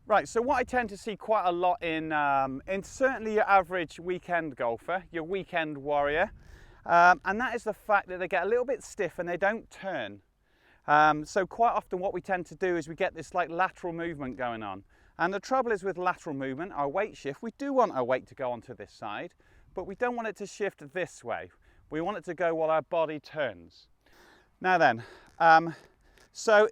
Right, so what I tend to see quite a lot in certainly your average weekend golfer, your weekend warrior, and that is the fact that they get a little bit stiff and they don't turn. So quite often what we tend to do is we get this like lateral movement going on. And the trouble is with lateral movement, our weight shift, we do want our weight to go onto this side, but we don't want it to shift this way. We want it to go while our body turns. Now then, so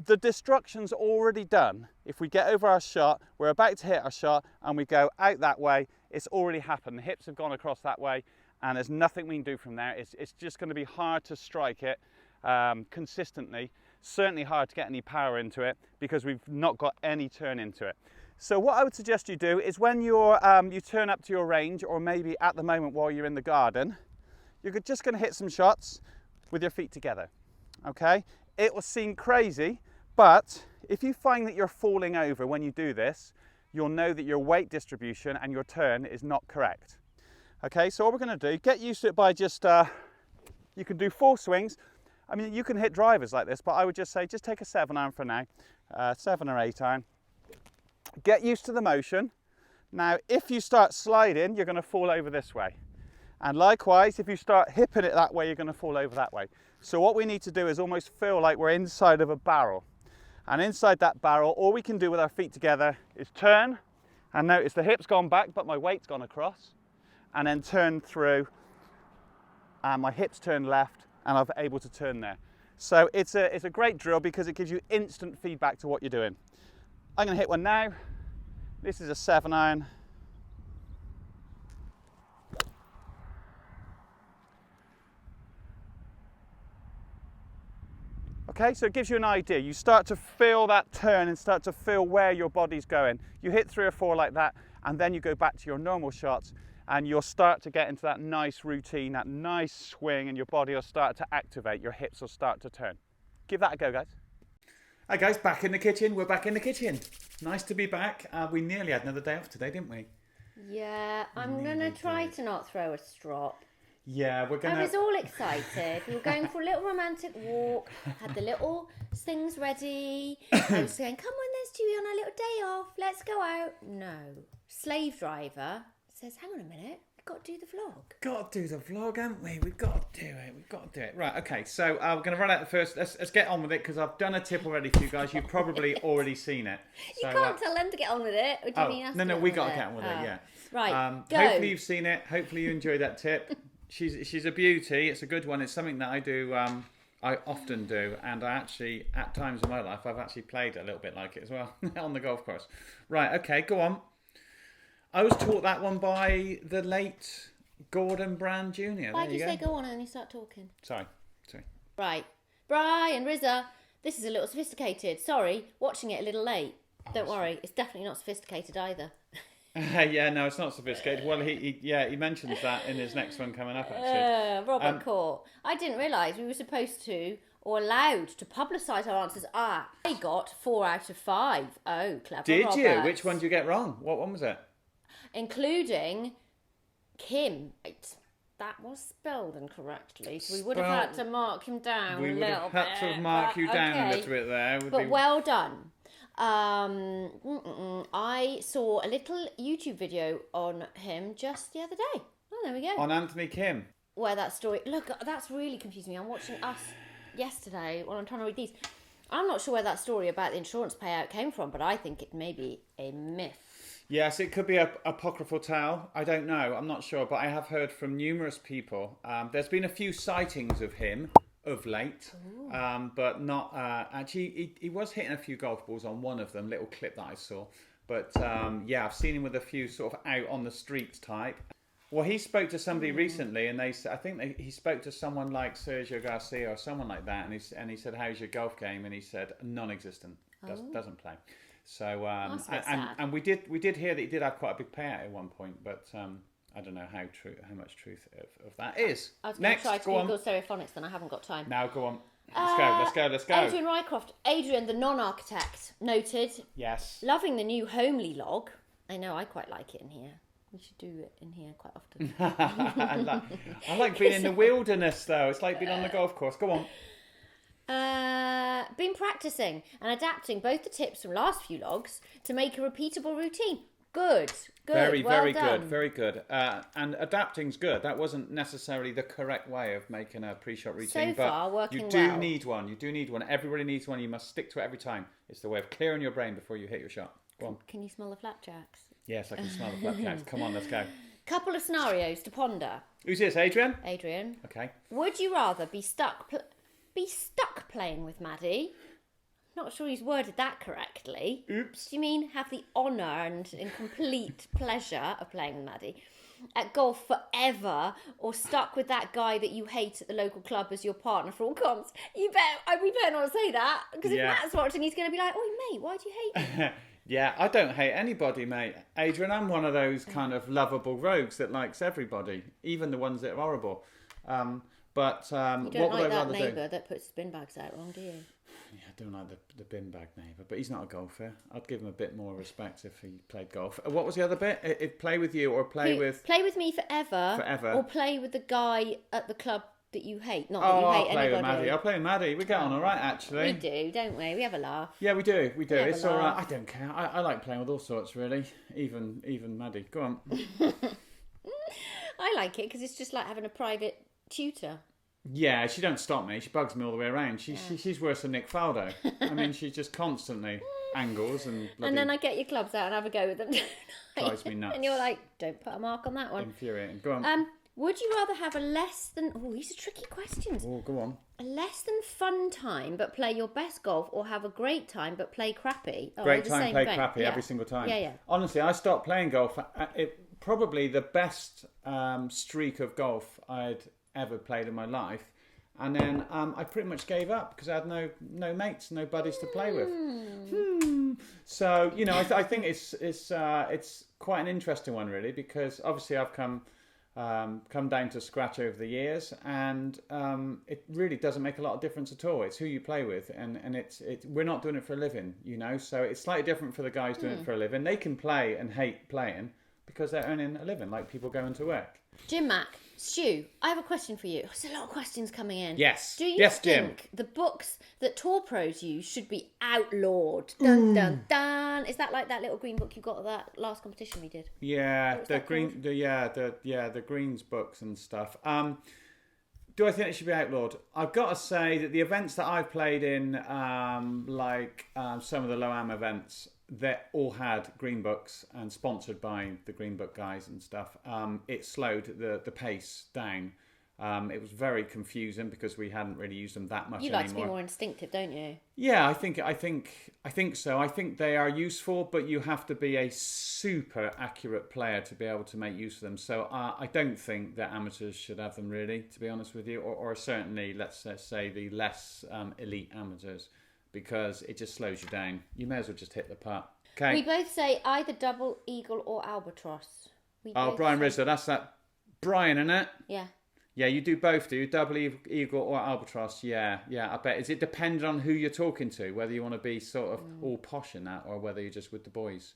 the destruction's already done. If we get over our shot, we're about to hit our shot and we go out that way, it's already happened. The hips have gone across that way and there's nothing we can do from there. It's just going to be hard to strike it consistently, certainly hard to get any power into it because we've not got any turn into it. So what I would suggest you do is when you're, you turn up to your range, or maybe at the moment while you're in the garden, you're just going to hit some shots with your feet together, okay? It will seem crazy, but if you find that you're falling over when you do this, you'll know that your weight distribution and your turn is not correct. Okay, so what we're going to do, get used to it by just, you can do 4 swings. I mean, you can hit drivers like this, but I would just say, just take a 7-iron for now, 7 or 8-iron. Get used to the motion. Now, if you start sliding, you're going to fall over this way. And likewise, if you start hipping it that way, you're going to fall over that way. So what we need to do is almost feel like we're inside of a barrel. And inside that barrel, all we can do with our feet together is turn, and notice the hip's gone back, but my weight's gone across, and then turn through, and my hips turn left, and I'm able to turn there. So it's a great drill because it gives you instant feedback to what you're doing. I'm going to hit one now. This is a 7-iron. Okay, so it gives you an idea. You start to feel that turn and start to feel where your body's going. You hit 3 or 4 like that, and then you go back to your normal shots, and you'll start to get into that nice routine, that nice swing, and your body will start to activate. Your hips will start to turn. Give that a go, guys. Hi guys, back in the kitchen. We're back in the kitchen. Nice to be back. We nearly had another day off today, didn't we? Yeah, I'm going to try to not throw a strop. Yeah, we're going to... I was all excited. We were going for a little romantic walk, had the little things ready. I was saying, come on then, Stewie, on our little day off. Let's go out. No. Slave driver says, hang on a minute. We've got to do the vlog. Got to do the vlog, haven't we? We've got to do it. We've got to do it. Right, okay. So we're going to run out the first. Let's get on with it because I've done a tip already for you guys. You've probably already seen it. So, you can't tell them to get on with it. Or do you mean us no, we got to get on with it, yeah. Right, go. Hopefully you've seen it. Hopefully you enjoyed that tip. She's a beauty. It's a good one. It's something that I do. I often do, and I actually, at times in my life, I've actually played a little bit like it as well on the golf course. Right, okay, go on. I was taught that one by the late Gordon Brand Jr. Why did you say go on and then you start talking? Sorry. Right, Brian Rizza, this is a little sophisticated. Sorry, watching it a little late. Don't worry, it's definitely not sophisticated either. Yeah, no, it's not sophisticated. Well, he mentions that in his next one coming up, actually. Robert Court. I didn't realise we were supposed to, or allowed to publicise our answers. I got 4 out of 5. Oh, clever, Did Robert. you? Which one did you get wrong? What one was it? Including Kim. That was spelled incorrectly, so we would have had to mark him down a little bit. We would have had to mark you down a little bit there. But well done. I saw a little YouTube video on him just the other day. Oh, there we go. On Anthony Kim. Where that story... Look, that's really confusing me. I'm watching Us yesterday while I'm trying to read these. I'm not sure where that story about the insurance payout came from, but I think it may be a myth. Yes, it could be an apocryphal tale. I don't know. I'm not sure, but I have heard from numerous people. There's been a few sightings of him of late, but not actually. He was hitting a few golf balls on one of them, little clip that I saw. But yeah, I've seen him with a few sort of out on the streets type. Well, he spoke to somebody recently, and he spoke to someone like Sergio Garcia or someone like that, and he said, "How's your golf game?" And he said, "Non-existent. Doesn't play." So and we did hear that he did have quite a big payout at one point, but I don't know how much truth of that is. I was going to try to Google stereophonics, then I haven't got time. Now go on. Let's go. Adrian Rycroft. Adrian, the non-architect, noted. Yes. Loving the new homely log. I know, I quite like it in here. We should do it in here quite often. I like being in the wilderness, though. It's like being on the golf course. Go on. Been practicing and adapting both the tips from last few logs to make a repeatable routine. Good. Very well done. good. Very good. And adapting's good. That wasn't necessarily the correct way of making a pre-shot routine. So far, working you well. do need one. You do need one. Everybody needs one. You must stick to it every time. It's the way of clearing your brain before you hit your shot. Go on. Can you smell the flapjacks? Yes, I can smell the flapjacks. Come on, let's go. Couple of scenarios to ponder. Who's this, Adrian? Adrian. Okay. Would you rather be stuck playing with Maddie? Not sure he's worded that correctly. Oops. Do you mean have the honour and complete pleasure of playing with Maddie at golf forever, or stuck with that guy that you hate at the local club as your partner for all comps? We better not say that, because if Matt's watching, he's going to be like, "Oi, mate, why do you hate me?" Yeah, I don't hate anybody, mate. Adrian, I'm one of those kind of lovable rogues that likes everybody, even the ones that are horrible. You don't what like would I that rather neighbour that puts bin bags out wrong, do you? Yeah, I don't like the bin bag neighbour, but he's not a golfer. I'd give him a bit more respect if he played golf. What was the other bit? Play with you or play with me forever, or play with the guy at the club that you hate. Not that you hate I'll play anybody. with Maddie. I'll play with Maddie. We get on all right, actually. We do, don't we? We have a laugh. Yeah, we do. It's all right. laugh. I don't care. I like playing with all sorts, really. Even Maddie. Go on. I like it because it's just like having a private tutor. Yeah, she don't stop me. She bugs me all the way around. She's worse than Nick Faldo. I mean, she's just constantly angles and bloody... And then I get your clubs out and have a go with them. Drives me nuts. And you're like, don't put a mark on that one. Infuriating. Go on. Would you rather have a less than... Oh, these are tricky questions. Oh, go on. A less than fun time but play your best golf, or have a great time but play crappy? Oh, Great the time, same play thing. crappy Yeah. every single time. Yeah. Honestly, I stopped playing golf. Probably the best streak of golf I'd ever played in my life. And then I pretty much gave up because I had no mates, no buddies to play with. So, you know, I think it's quite an interesting one, really, because obviously I've come down to scratch over the years, and it really doesn't make a lot of difference at all. It's who you play with, and we're not doing it for a living, you know. So it's slightly different for the guys doing it for a living. They can play and hate playing because they're earning a living, like people going to work. Jim Mack, Stu, I have a question for you. There's a lot of questions coming in. Yes. Do you Yes, think Jim. the books that tour pros use should be outlawed? Dun dun dun. Is that like that little green book you got at that last competition we did? Yeah, was the that green, the greens books and stuff. Do I think it should be outlawed? I've got to say that the events that I've played in, some of the low-am events, they all had green books and sponsored by the green book guys and stuff. It slowed the pace down. It was very confusing because we hadn't really used them that much You anymore. like to be more instinctive, don't you? Yeah, I think so. I think they are useful, but you have to be a super accurate player to be able to make use of them. So I don't think that amateurs should have them, really, to be honest with you, or certainly, let's say, the less elite amateurs, because it just slows you down. You may as well just hit the putt. Okay. We both say either double eagle or albatross. Brian Rizzo, that's that Brian, isn't it? Yeah. Yeah, you do both, do you? Double eagle or albatross? Yeah, I bet. Is it dependent on who you're talking to, whether you want to be sort of all posh in that, or whether you're just with the boys?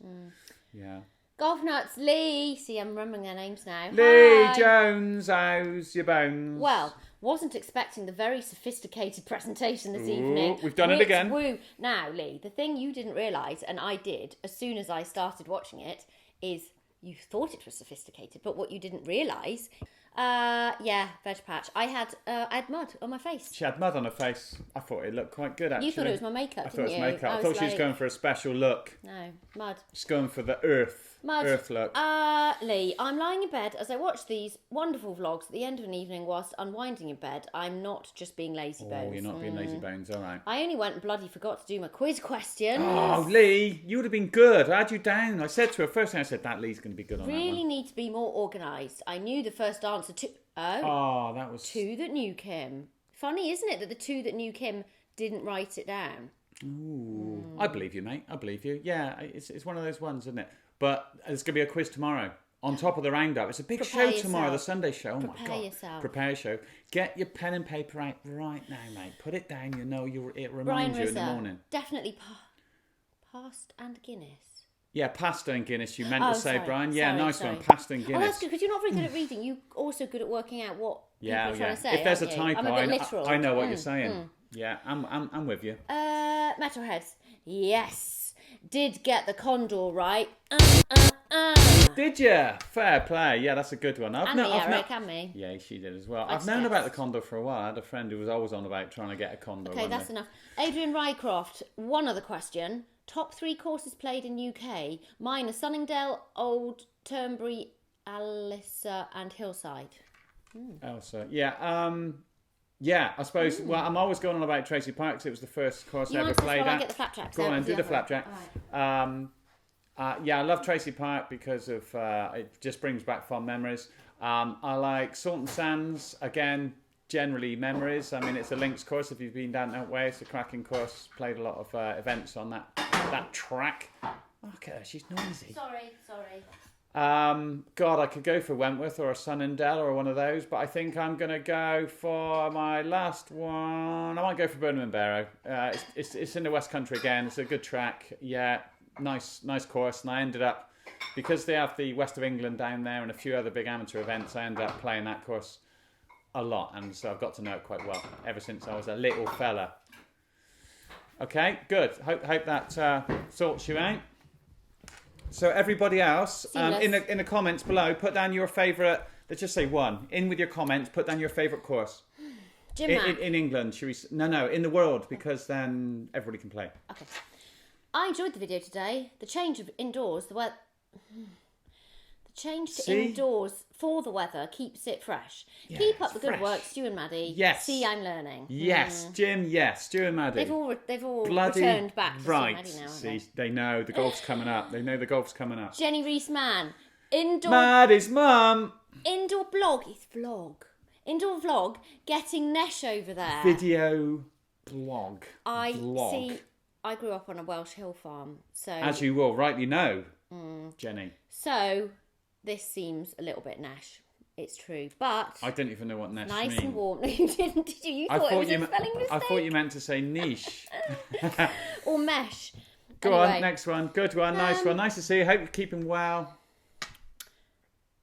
Yeah. Golf nuts, Lee. See, I'm remembering their names now. Lee Hi. Jones, how's your bones? Well, wasn't expecting the very sophisticated presentation this evening. We've done it again. Woo. Now, Lee, the thing you didn't realise, and I did as soon as I started watching it, is you thought it was sophisticated, but what you didn't realise... veg patch. I had mud on my face. She had mud on her face. I thought it looked quite good, actually. You thought it was my makeup, I thought it was didn't you? makeup. I thought she was going for a special look. No, mud. She's going for the earth look. Lee, I'm lying in bed as I watch these wonderful vlogs at the end of an evening whilst unwinding in bed. I'm not just being lazy bones. Oh, you're not being lazy bones, all right. I only went and bloody forgot to do my quiz questions. Oh, Lee, you would have been good. I had you down. I said to her, first thing I said, that Lee's going to be good on that one. Really need to be more organised. I knew the first answer to... Oh, that was... Two that knew Kim. Funny, isn't it, that the two that knew Kim didn't write it down? Ooh. I believe you, mate. I believe you. Yeah, it's one of those ones, isn't it? But there's going to be a quiz tomorrow. on top of the roundup. It's a big Prepare show tomorrow, the yourself. Sunday show. Oh my Prepare God. yourself. Prepare your show. Get your pen and paper out right now, mate. Put it down. You know it Brian reminds you in Rizza, the morning. definitely past and Guinness. Yeah, pasta and Guinness. You meant to say, sorry. Brian. Yeah, Sorry, nice sorry. one. Pasta and Oh, Guinness. that's good because you're not very good at reading. You're also good at working out what people are trying to say. If there's a aren't you? typo, I'm a bit literal. I know what you're saying. Yeah, I'm with you. Metalheads. Yes. Did get the condor right. Did you? Fair play. Yeah, that's a good one. And me, Eric, and me. Yeah, she did as well. I've known about the condor for a while. I had a friend who was always on about trying to get a condor. Okay, that's enough. Adrian Rycroft, one other question. Top 3 courses played in UK. Mine are Sunningdale, Old Turnberry, Alyssa and Hillside. Elsa. Yeah. Yeah, I suppose. Well, I'm always going on about Tracy Park because it was the first course I ever played I at. get the flapjacks. Go on and do the flapjack. Right. Yeah, I love Tracy Park because of it just brings back fond memories. I like Salt and Sands, again, generally memories. I mean, it's a links course if you've been down that way. It's a cracking course. Played a lot of events on that track. Okay, she's noisy. Sorry. God, I could go for Wentworth or a Sunningdale or one of those, but I think I'm going to go for my last one. I might go for Burnham and Barrow. It's in the West Country again. It's a good track. Yeah, nice course. And I ended up, because they have the West of England down there and a few other big amateur events, I ended up playing that course a lot. And so I've got to know it quite well ever since I was a little fella. Okay, good. Hope that sorts you out. So everybody else, in the comments below, put down your favourite. Let's just say one. In with your comments. Put down your favourite course. In England, should we? No, in the world, because then everybody can play. Okay. I enjoyed the video today. The change of indoors, the change to indoors for the weather keeps it fresh. Yeah, keep up the good work, Stu and Maddie. Yes. See, I'm learning. Yes, Jim. Yes, Stu and Maddie. They've all returned back to right. Stu and Maddie now. See, they know the golf's coming up. They know the golf's coming up. Jenny Rees-Mann, indoor. Maddie's mum. Indoor blog. It's vlog. Indoor vlog. Getting Nesh over there. Video blog. See. I grew up on a Welsh hill farm, so as you will rightly know, Jenny. So this seems a little bit Nash. It's true, but I didn't even know what Nash nice means. And warm. No, you didn't, did you? You thought it was a spelling mistake. I thought you meant to say niche. Or mesh. Go on, next one. Good one, nice one. Nice to see you. Hope you're keeping well.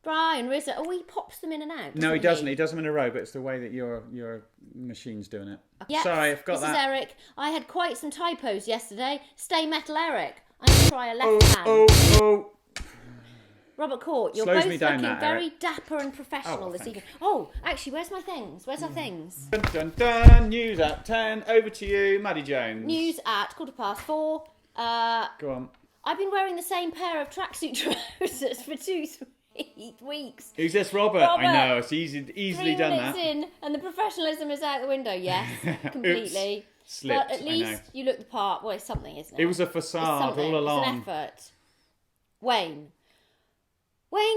Brian Rizza. Oh, he pops them in and out. No, he doesn't. He does them in a row, but it's the way that your machine's doing it. Yes, sorry, I've got that. This is Eric. I had quite some typos yesterday. Stay metal, Eric. I'm going to try a left hand. Oh. Robert Court, you're both looking very dapper and professional this evening. Oh, actually, where's my things? Where's our things? Dun, dun, dun. News at 10. Over to you, Maddie Jones. News at 4:15. Go on. I've been wearing the same pair of tracksuit trousers for 2 weeks. Who's this, Robert? I know, it's easily 3 done minutes that. in, and the professionalism is out the window. Yes, completely. Slipped, but at least you look the part. Well, it's something, isn't it? It was a facade all along. It's an effort. Wayne's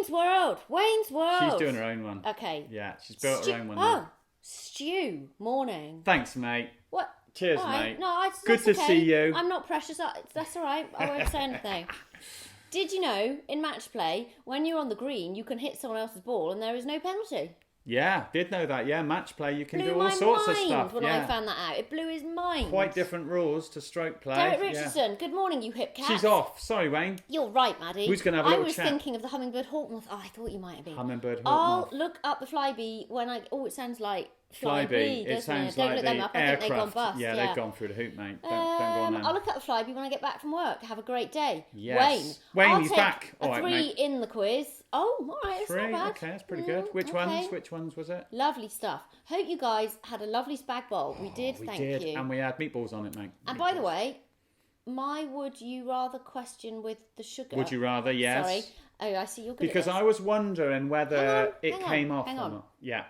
World. She's doing her own one. Okay. Yeah, she's built her own one. Stu. Morning. Thanks, mate. What? Cheers, right. mate. No, good to see you. I'm not precious. That's all right. I won't say anything. Did you know, in match play, when you're on the green, you can hit someone else's ball and there is no penalty? Yeah, did know that. Yeah, match play, you can do all sorts of stuff. When I found that out. It blew his mind. Quite different rules to stroke play. Derek Richardson, good morning, you hip cat. She's off. Sorry, Wayne. You're right, Maddie. Who's going to have a little chat? I was thinking of the Hummingbird Hawk Moth. Oh, I thought you might have been. Hummingbird Hawk Moth. I'll look up the Flyby when I... Oh, it sounds like Flyby. It sounds Don't like look them up. I think they've gone bust. Yeah, they've gone through the hoop, mate. Don't go on them. I'll look at the Flyby when I get back from work. Have a great day. Yes. Wayne, he's back. All right, 3 in the quiz. Oh, all right, it's not bad. Okay, that's pretty good. Which ones was it? Lovely stuff. Hope you guys had a lovely spag bowl. We did, thank you. And we had meatballs on it, mate. And by the way, my would you rather question with the sugar. Would you rather, yes. Sorry. Oh, I see you're good because at this. I was wondering whether it came off or not. Yeah.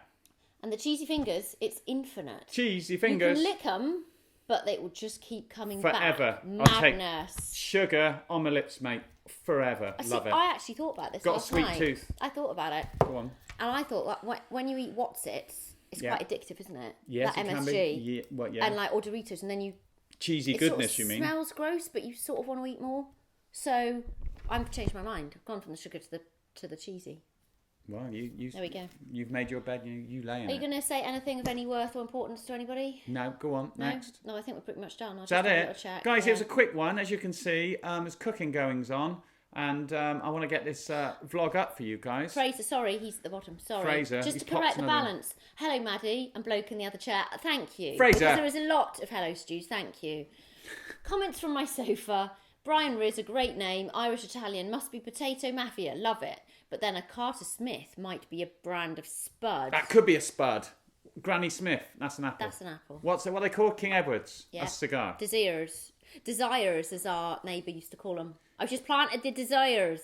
And the cheesy fingers, it's infinite. Cheesy fingers. You can lick them, but they will just keep coming forever. back. Madness. I'll take sugar on my lips, mate. Forever. Love it. I actually thought about this Got last a sweet night. tooth. I thought about it. Go on. And I thought that when you eat What's-Its, it's quite addictive, isn't it? Yes, that it MSG. can be. And or Doritos, and then you... Cheesy goodness, you mean? It smells gross, but you sort of want to eat more. So I've changed my mind. I've gone from the sugar to to the cheesy. Well, There we go. You've made your bed. You lay in Are you it. going to say anything of any worth or importance to anybody? No, go on. No? Next. No, I think we're pretty much done. I'll Is just that have a it? little check. Guys, yeah. it was a quick one. As you can see, there's cooking goings on. And I want to get this vlog up for you guys. Fraser, sorry, he's at the bottom. Sorry. Fraser, Just he's to correct the popped another- balance. Hello, Maddie, and bloke in the other chair. Thank you. Fraser. Because there is a lot of hello stews. Thank you. Comments from my sofa. Brian Riz, a great name. Irish Italian. Must be Potato Mafia. Love it. But then a Carter-Smith might be a brand of spud. That could be a spud. Granny Smith. That's an apple. That's an apple. What are they called? King Edwards. Yeah. That's a cigar. Desires, as our neighbour used to call them. I've just planted the desires.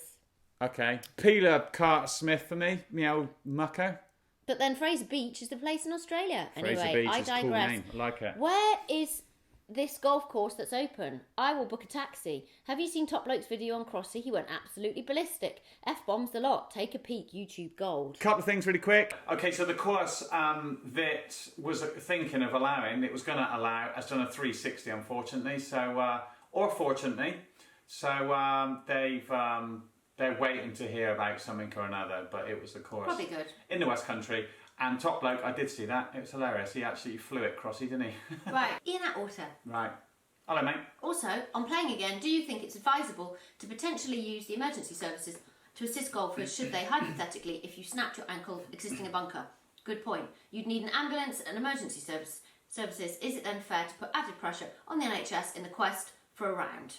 Okay. Peeler Carter-Smith for me. Me old mucker. But then Fraser Beach is the place in Australia. Fraser Anyway, Beach I is a cool digress. name. I like it. Where is this golf course that's open? I will book a taxi. Have you seen Top Bloke's video on Crossy? He went absolutely ballistic. F-bombs the lot. Take a peek. YouTube gold. Couple of things really quick. Okay, so the course that was thinking of allowing, it was going to allow, has done a 360 unfortunately, so, or fortunately. So they're waiting to hear about something or another, but it was a course. Probably good. In the West Country. And Top Bloke, I did see that. It was hilarious. He actually flew it crossy, didn't he? Right. In that order. Right. Hello, mate. Also, on playing again, do you think it's advisable to potentially use the emergency services to assist golfers should they, hypothetically, if you snapped your ankle existing a bunker? Good point. You'd need an ambulance and emergency services. Is it then fair to put added pressure on the NHS in the quest for a round?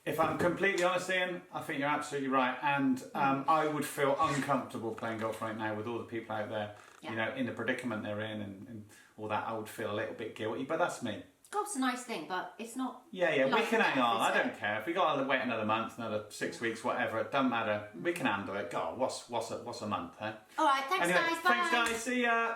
If I'm completely honest, Ian, I think you're absolutely right. And I would feel uncomfortable playing golf right now with all the people out there, you know, in the predicament they're in and all that. I would feel a little bit guilty, but that's me. Golf's a nice thing, but it's not. Yeah, we life can or hang death, on. is I it? don't care. If we got to wait another month, another 6 weeks, whatever, it doesn't matter. We can handle it. God, what's a month, huh? All right, thanks, Anyway, guys. Bye. thanks, guys. See ya.